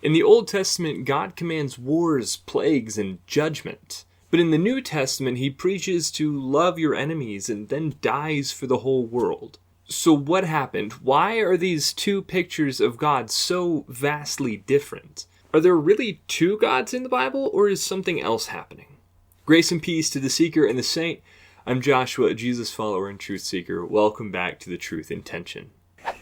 In the Old Testament, God commands wars, plagues, and judgment. But in the New Testament, he preaches to love your enemies and then dies for the whole world. So what happened? Why are these two pictures of God so vastly different? Are there really two gods in the Bible, or is something else happening? Grace and peace to the seeker and the saint. I'm Joshua, a Jesus follower and truth seeker. Welcome back to The Truth Intention.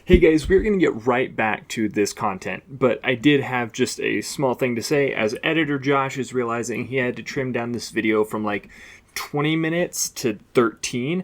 Hey guys, we're going to get right back to this content, but I did have just a small thing to say. As editor Josh is realizing he had to trim down this video from like 20 minutes to 13,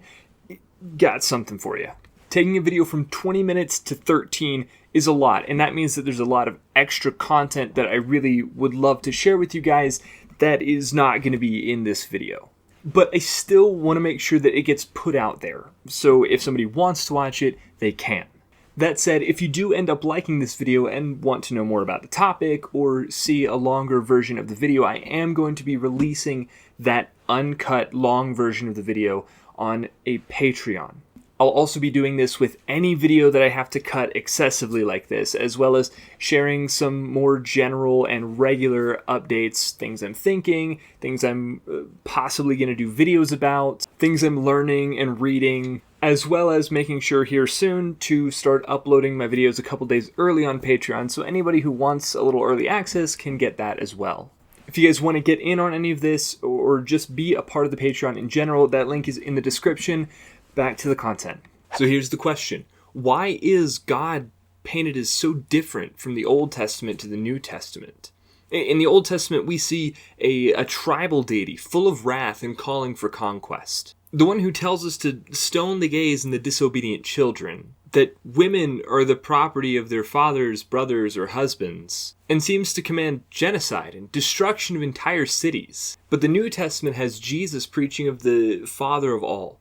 got something for you. Taking a video from 20 minutes to 13 is a lot, and that means that there's a lot of extra content that I really would love to share with you guys that is not going to be in this video. But I still want to make sure that it gets put out there, so if somebody wants to watch it, they can. That said, if you do end up liking this video and want to know more about the topic or see a longer version of the video, I am going to be releasing that uncut long version of the video on a Patreon. I'll also be doing this with any video that I have to cut excessively like this, as well as sharing some more general and regular updates, things I'm thinking, things I'm possibly going to do videos about, things I'm learning and reading, as well as making sure here soon to start uploading my videos a couple days early on Patreon, so anybody who wants a little early access can get that as well. If you guys want to get in on any of this, or just be a part of the Patreon in general, that link is in the description. Back to the content. So here's the question. Why is God painted as so different from the Old Testament to the New Testament? In the Old Testament, we see a tribal deity full of wrath and calling for conquest. The one who tells us to stone the gays and the disobedient children, that women are the property of their fathers, brothers, or husbands, and seems to command genocide and destruction of entire cities. But the New Testament has Jesus preaching of the Father of all,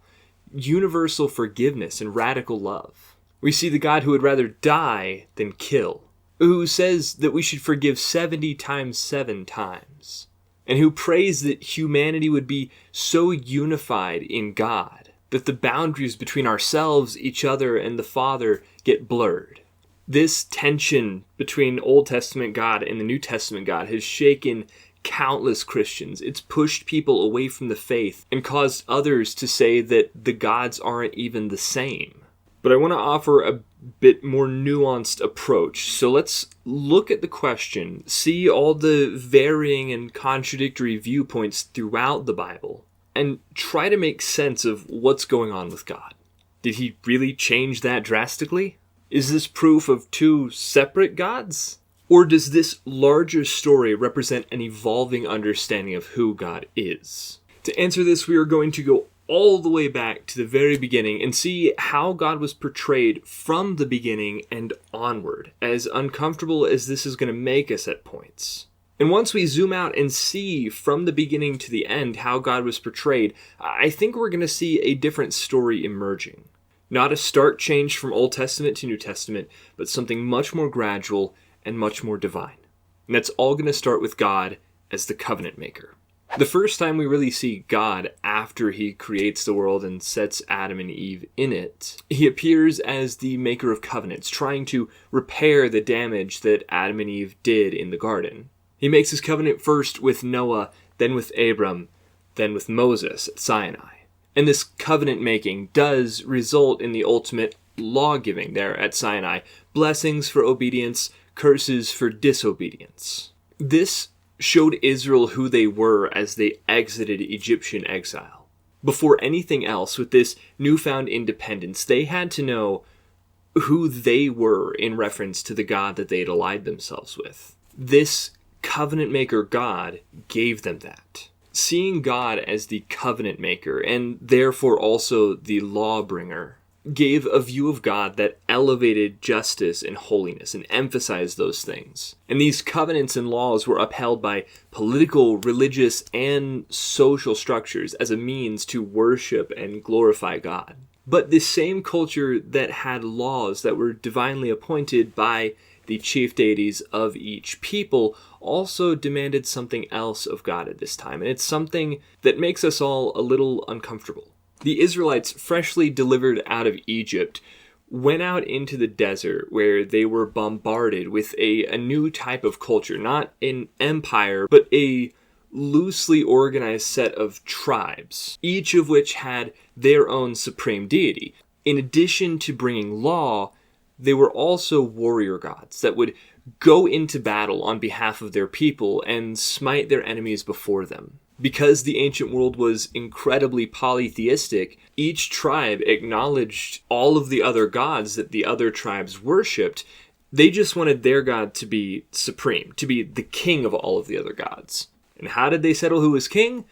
universal forgiveness and radical love. We see the God who would rather die than kill, who says that we should forgive 70 times 7 times, and who prays that humanity would be so unified in God that the boundaries between ourselves, each other, and the Father get blurred. This tension between Old Testament God and the New Testament God has shaken countless Christians. It's pushed people away from the faith and caused others to say that the gods aren't even the same. But I want to offer a bit more nuanced approach. So let's look at the question, see all the varying and contradictory viewpoints throughout the Bible, and try to make sense of what's going on with God. Did he really change that drastically? Is this proof of two separate gods? Or does this larger story represent an evolving understanding of who God is? To answer this, we are going to go all the way back to the very beginning and see how God was portrayed from the beginning and onward, as uncomfortable as this is going to make us at points. And once we zoom out and see from the beginning to the end how God was portrayed, I think we're going to see a different story emerging. Not a stark change from Old Testament to New Testament, but something much more gradual and much more divine. And that's all going to start with God as the covenant maker. The first time we really see God after he creates the world and sets Adam and Eve in it, he appears as the maker of covenants, trying to repair the damage that Adam and Eve did in the garden. He makes his covenant first with Noah, then with Abram, then with Moses at Sinai. And this covenant making does result in the ultimate law giving there at Sinai, blessings for obedience, curses for disobedience. This showed Israel who they were as they exited Egyptian exile. Before anything else, with this newfound independence, they had to know who they were in reference to the God that they had allied themselves with. This covenant maker God gave them that. Seeing God as the covenant maker, and therefore also the lawbringer, gave a view of God that elevated justice and holiness and emphasized those things. And these covenants and laws were upheld by political, religious, and social structures as a means to worship and glorify God. But this same culture that had laws that were divinely appointed by the chief deities of each people also demanded something else of God at this time. And it's something that makes us all a little uncomfortable. The Israelites, freshly delivered out of Egypt, went out into the desert where they were bombarded with a new type of culture, not an empire, but a loosely organized set of tribes, each of which had their own supreme deity. In addition to bringing law, they were also warrior gods that would go into battle on behalf of their people and smite their enemies before them. Because the ancient world was incredibly polytheistic, each tribe acknowledged all of the other gods that the other tribes worshipped. They just wanted their god to be supreme, to be the king of all of the other gods. And how did they settle who was king?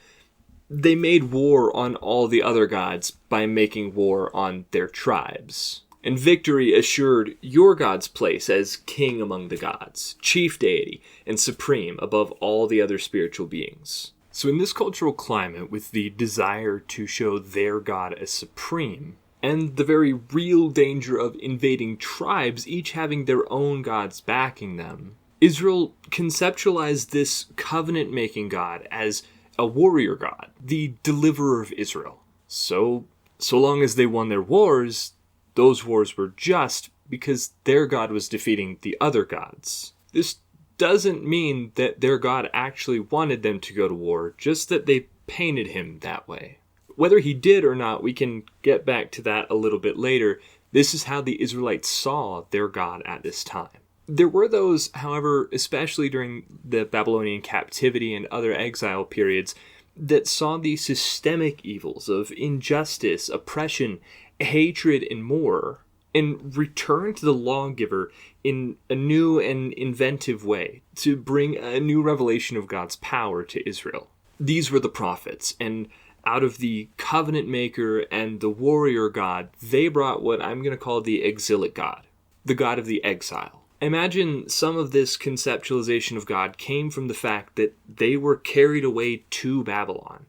They made war on all the other gods by making war on their tribes. And victory assured your god's place as king among the gods, chief deity, and supreme above all the other spiritual beings. So in this cultural climate, with the desire to show their god as supreme, and the very real danger of invading tribes, each having their own gods backing them, Israel conceptualized this covenant-making God as a warrior God, the deliverer of Israel. So long as they won their wars, those wars were just because their God was defeating the other gods. This doesn't mean that their God actually wanted them to go to war, just that they painted him that way. Whether he did or not, we can get back to that a little bit later. This is how the Israelites saw their God at this time. There were those, however, especially during the Babylonian captivity and other exile periods, that saw the systemic evils of injustice, oppression, hatred, and more, and returned to the lawgiver in a new and inventive way to bring a new revelation of God's power to Israel. These were the prophets, and out of the covenant maker and the warrior God, they brought what I'm going to call the Exilic God, the God of the exile. Imagine some of this conceptualization of God came from the fact that they were carried away to Babylon.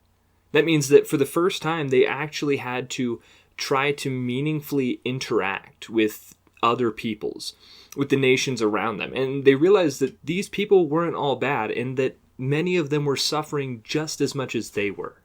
That means that for the first time, they actually had to try to meaningfully interact with other peoples, with the nations around them. And they realized that these people weren't all bad and that many of them were suffering just as much as they were.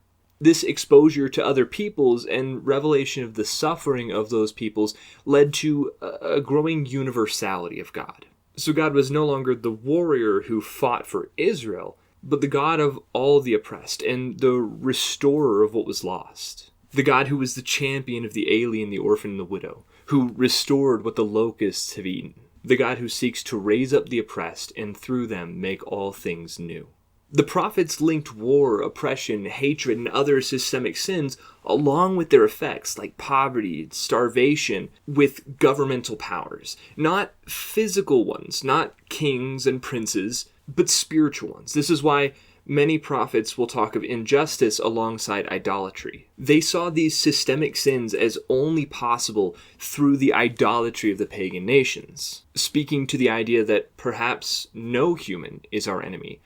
This exposure to other peoples and revelation of the suffering of those peoples led to a growing universality of God. So God was no longer the warrior who fought for Israel, but the God of all the oppressed and the restorer of what was lost. The God who was the champion of the alien, the orphan, and the widow, who restored what the locusts have eaten. The God who seeks to raise up the oppressed and through them make all things new. The prophets linked war, oppression, hatred, and other systemic sins, along with their effects like poverty, starvation, with governmental powers. Not physical ones, not kings and princes, but spiritual ones. This is why many prophets will talk of injustice alongside idolatry. They saw these systemic sins as only possible through the idolatry of the pagan nations, speaking to the idea that perhaps no human is our enemy,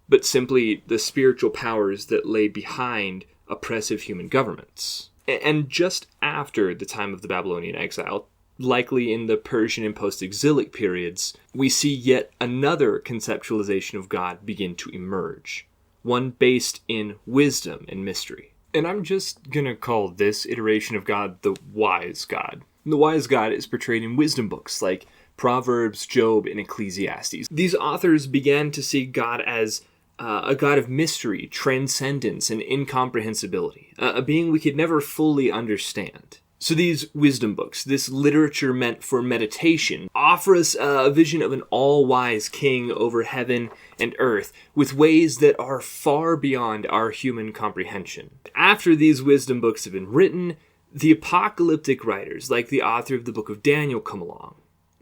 but simply the spiritual powers that lay behind oppressive human governments. And just after the time of the Babylonian exile, likely in the Persian and post-exilic periods, we see yet another conceptualization of God begin to emerge, one based in wisdom and mystery. And I'm just going to call this iteration of God the wise God. The wise God is portrayed in wisdom books like Proverbs, Job, and Ecclesiastes. These authors began to see God as a God of mystery, transcendence, and incomprehensibility, a being we could never fully understand. So these wisdom books, this literature meant for meditation, offer us a vision of an all-wise king over heaven and earth with ways that are far beyond our human comprehension. After these wisdom books have been written, the apocalyptic writers, like the author of the book of Daniel, come along.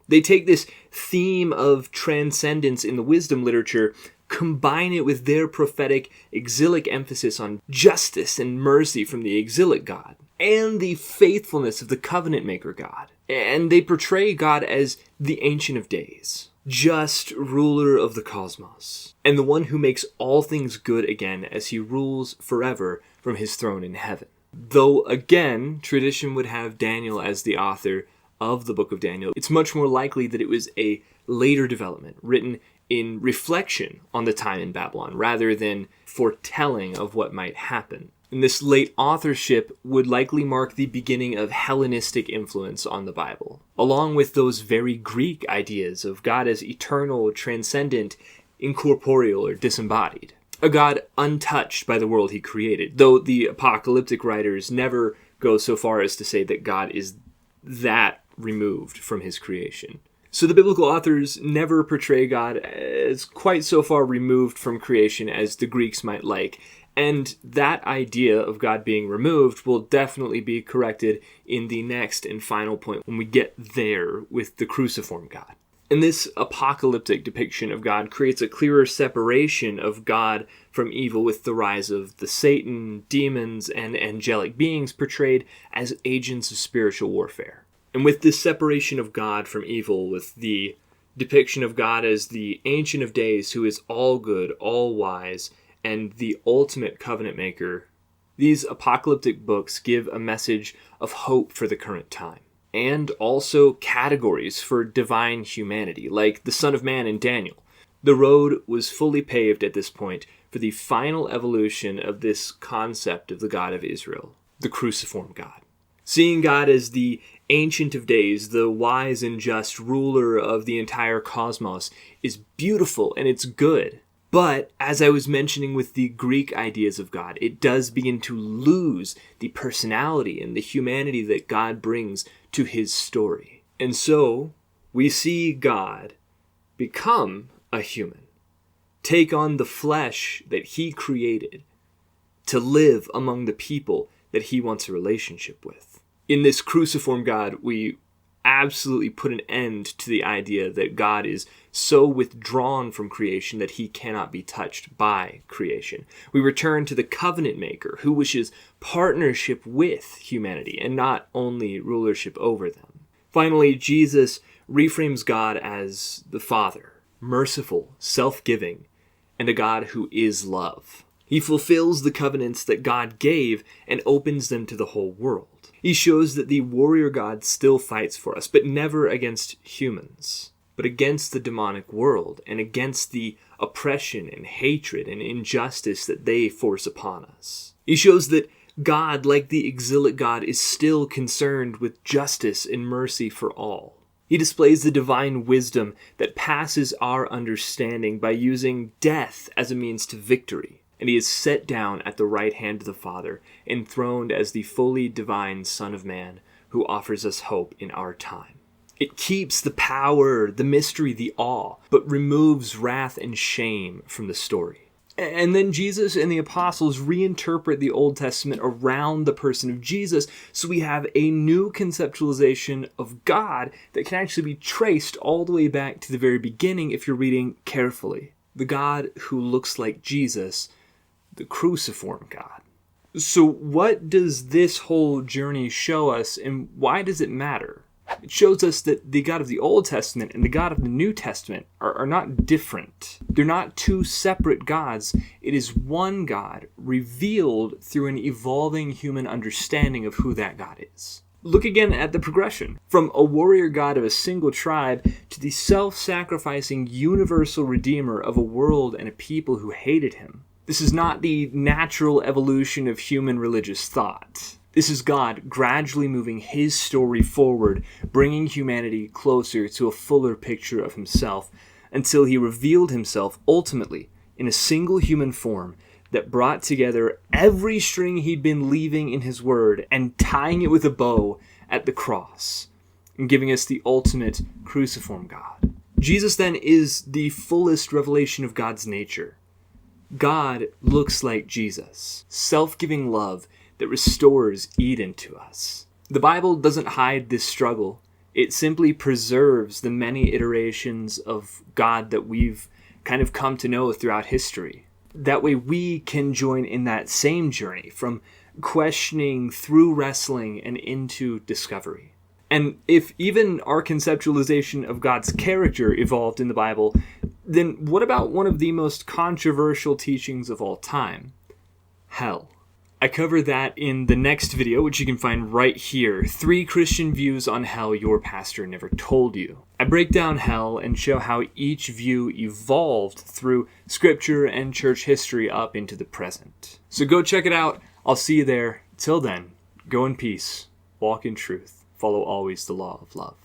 They take this theme of transcendence in the wisdom literature, combine it with their prophetic exilic emphasis on justice and mercy from the exilic God, and the faithfulness of the covenant maker God. And they portray God as the Ancient of Days, just ruler of the cosmos, and the one who makes all things good again as he rules forever from his throne in heaven. Though again, tradition would have Daniel as the author of the book of Daniel, it's much more likely that it was a later development written in reflection on the time in Babylon rather than foretelling of what might happen. And this late authorship would likely mark the beginning of Hellenistic influence on the Bible, along with those very Greek ideas of God as eternal, transcendent, incorporeal, or disembodied. A God untouched by the world he created, though the apocalyptic writers never go so far as to say that God is that removed from his creation. So the biblical authors never portray God as quite so far removed from creation as the Greeks might like, and that idea of God being removed will definitely be corrected in the next and final point when we get there with the Cruciform God. And this apocalyptic depiction of God creates a clearer separation of God from evil with the rise of the Satan, demons, and angelic beings portrayed as agents of spiritual warfare. And with this separation of God from evil, with the depiction of God as the Ancient of Days who is all good, all wise, and the ultimate covenant maker, these apocalyptic books give a message of hope for the current time. And also categories for divine humanity, like the Son of Man in Daniel. The road was fully paved at this point for the final evolution of this concept of the God of Israel, the Cruciform God. Seeing God as the Ancient of Days, the wise and just ruler of the entire cosmos, is beautiful and it's good. But, as I was mentioning with the Greek ideas of God, it does begin to lose the personality and the humanity that God brings to his story. And so, we see God become a human, take on the flesh that he created to live among the people that he wants a relationship with. In this Cruciform God, we absolutely put an end to the idea that God is so withdrawn from creation that he cannot be touched by creation. We return to the covenant maker who wishes partnership with humanity and not only rulership over them. Finally, Jesus reframes God as the Father, merciful, self-giving, and a God who is love. He fulfills the covenants that God gave and opens them to the whole world. He shows that the warrior God still fights for us, but never against humans, but against the demonic world and against the oppression and hatred and injustice that they force upon us. He shows that God, like the Exilic God, is still concerned with justice and mercy for all. He displays the divine wisdom that passes our understanding by using death as a means to victory. And he is set down at the right hand of the Father, enthroned as the fully divine Son of Man, who offers us hope in our time. It keeps the power, the mystery, the awe, but removes wrath and shame from the story. And then Jesus and the apostles reinterpret the Old Testament around the person of Jesus, so we have a new conceptualization of God that can actually be traced all the way back to the very beginning if you're reading carefully. The God who looks like Jesus, the Cruciform God. So what does this whole journey show us, and why does it matter? It shows us that the God of the Old Testament and the God of the New Testament are not different. They're not two separate gods. It is one God revealed through an evolving human understanding of who that God is. Look again at the progression. From a warrior God of a single tribe to the self-sacrificing universal redeemer of a world and a people who hated him. This is not the natural evolution of human religious thought. This is God gradually moving his story forward, bringing humanity closer to a fuller picture of himself, until he revealed himself ultimately in a single human form that brought together every string he'd been leaving in his word and tying it with a bow at the cross, and giving us the ultimate Cruciform God. Jesus then is the fullest revelation of God's nature. God looks like Jesus, self-giving love that restores Eden to us. The Bible doesn't hide this struggle. It simply preserves the many iterations of God that we've kind of come to know throughout history. That way we can join in that same journey from questioning through wrestling and into discovery. And if even our conceptualization of God's character evolved in the Bible, then what about one of the most controversial teachings of all time? Hell. I cover that in the next video, which you can find right here. 3 Christian views on hell your pastor never told you. I break down hell and show how each view evolved through scripture and church history up into the present. So go check it out. I'll see you there. Till then, go in peace, walk in truth, follow always the law of love.